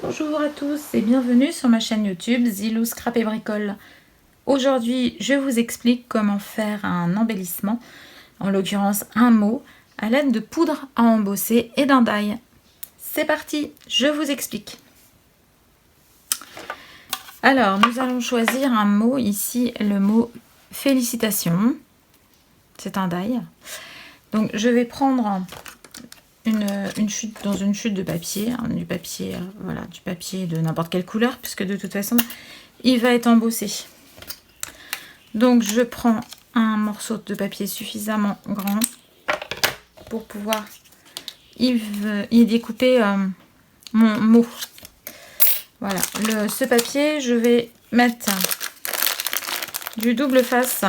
Bonjour à tous et bienvenue sur ma chaîne YouTube Zilou Scrap et Bricole. Aujourd'hui, je vous explique comment faire un embellissement, en l'occurrence un mot, à l'aide de poudre à embosser et d'un die. C'est parti, je vous explique. Alors, nous allons choisir un mot, ici le mot félicitations. C'est un die. Donc, je vais prendre une chute dans une chute de papier, hein, du papier, voilà, du papier de n'importe quelle couleur, puisque de toute façon, il va être embossé. Donc, je prends un morceau de papier suffisamment grand pour pouvoir y découper mon mot. Voilà, ce papier, je vais mettre du double face.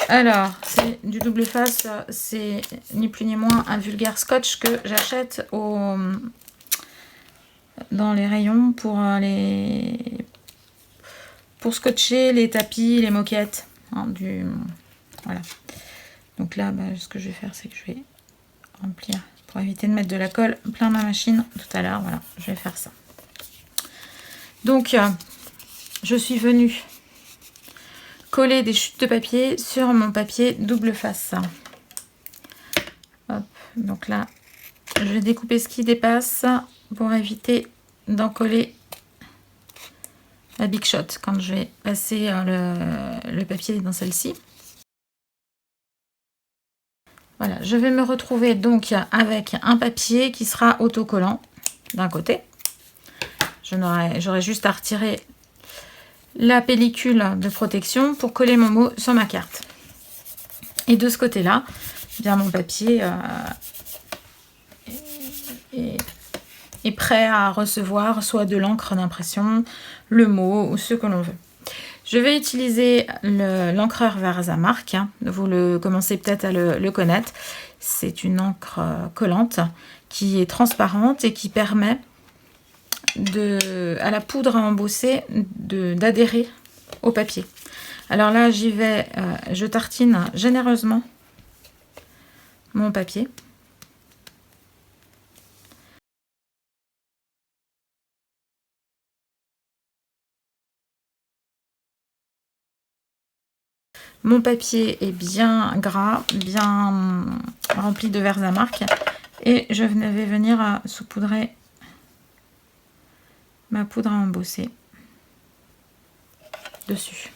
Alors, c'est du double face, c'est ni plus ni moins un vulgaire scotch que j'achète dans les rayons pour scotcher les tapis, les moquettes. Hein, voilà. Donc là, ce que je vais faire, c'est que je vais remplir, pour éviter de mettre de la colle plein ma machine tout à l'heure. Voilà, je vais faire ça. Donc, je suis venue coller des chutes de papier sur mon papier double face. Hop, donc là, je vais découper ce qui dépasse pour éviter d'en coller la Big Shot quand je vais passer le papier dans celle-ci. Voilà, je vais me retrouver donc avec un papier qui sera autocollant d'un côté. J'aurai juste à retirer la pellicule de protection pour coller mon mot sur ma carte. Et de ce côté-là, bien mon papier est prêt à recevoir soit de l'encre d'impression, le mot ou ce que l'on veut. Je vais utiliser l'encreur Versamark. Hein. Vous commencez peut-être à le connaître. C'est une encre collante qui est transparente et qui permet à la poudre à embosser d'adhérer au papier. Alors là, j'y vais, je tartine généreusement mon papier. Mon papier est bien gras, bien rempli de Versamark et je vais venir saupoudrer ma poudre à embosser dessus.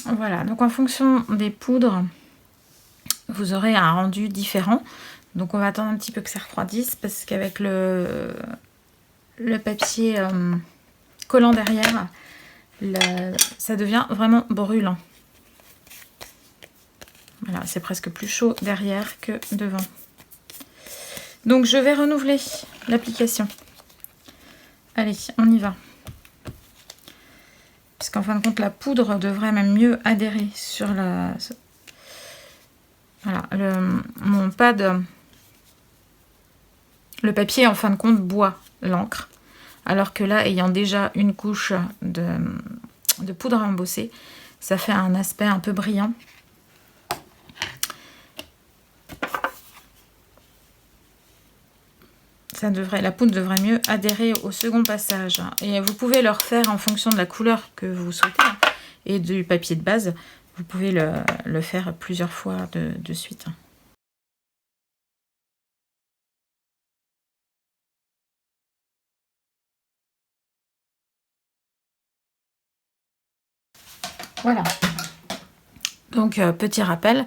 Voilà, donc en fonction des poudres, vous aurez un rendu différent. Donc on va attendre un petit peu que ça refroidisse parce qu'avec le papier collant derrière, ça devient vraiment brûlant. Voilà, c'est presque plus chaud derrière que devant. Donc je vais renouveler l'application. Allez, on y va. Parce qu'en fin de compte, la poudre devrait même mieux adhérer sur voilà, mon pad. Le papier, en fin de compte, boit l'encre. Alors que là, ayant déjà une couche de poudre à embosser, ça fait un aspect un peu brillant. La poudre devrait mieux adhérer au second passage. Et vous pouvez le refaire en fonction de la couleur que vous souhaitez et du papier de base. Vous pouvez le faire plusieurs fois de suite. Voilà. Donc, petit rappel,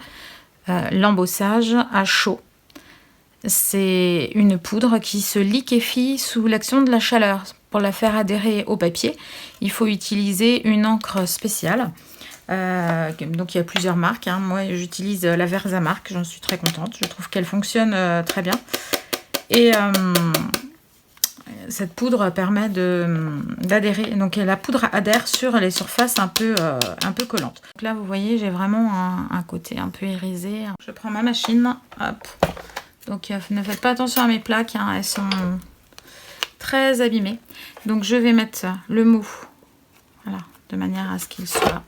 l'embossage à chaud. C'est une poudre qui se liquéfie sous l'action de la chaleur. Pour la faire adhérer au papier, il faut utiliser une encre spéciale. Donc il y a plusieurs marques. Hein. Moi, j'utilise la Versamark. J'en suis très contente. Je trouve qu'elle fonctionne très bien. Et cette poudre permet d'adhérer. Donc la poudre adhère sur les surfaces un peu collantes. Donc là, vous voyez, j'ai vraiment un côté un peu irisé. Je prends ma machine. Hop. Donc ne faites pas attention à mes plaques, hein, elles sont très abîmées. Donc je vais mettre le mou, voilà, de manière à ce qu'il soit.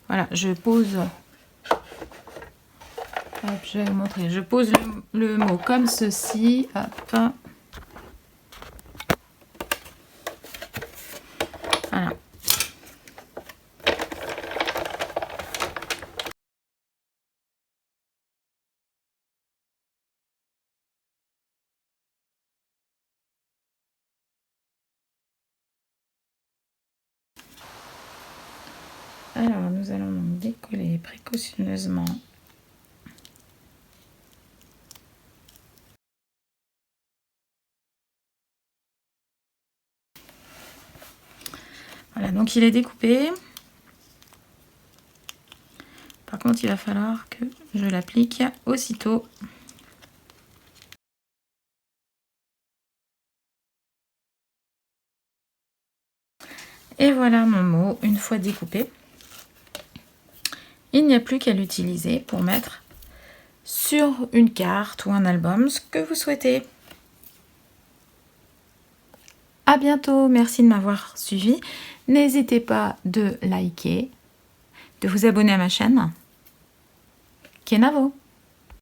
Voilà, je pose. Hop, je vais vous montrer. Je pose le mot comme ceci. Hop. Voilà. Alors, nous allons donc décoller précautionneusement. Voilà, donc il est découpé. Par contre, il va falloir que je l'applique aussitôt. Et voilà mon mot, une fois découpé. Il n'y a plus qu'à l'utiliser pour mettre sur une carte ou un album, ce que vous souhaitez. À bientôt, merci de m'avoir suivi. N'hésitez pas de liker, de vous abonner à ma chaîne. Kenavo!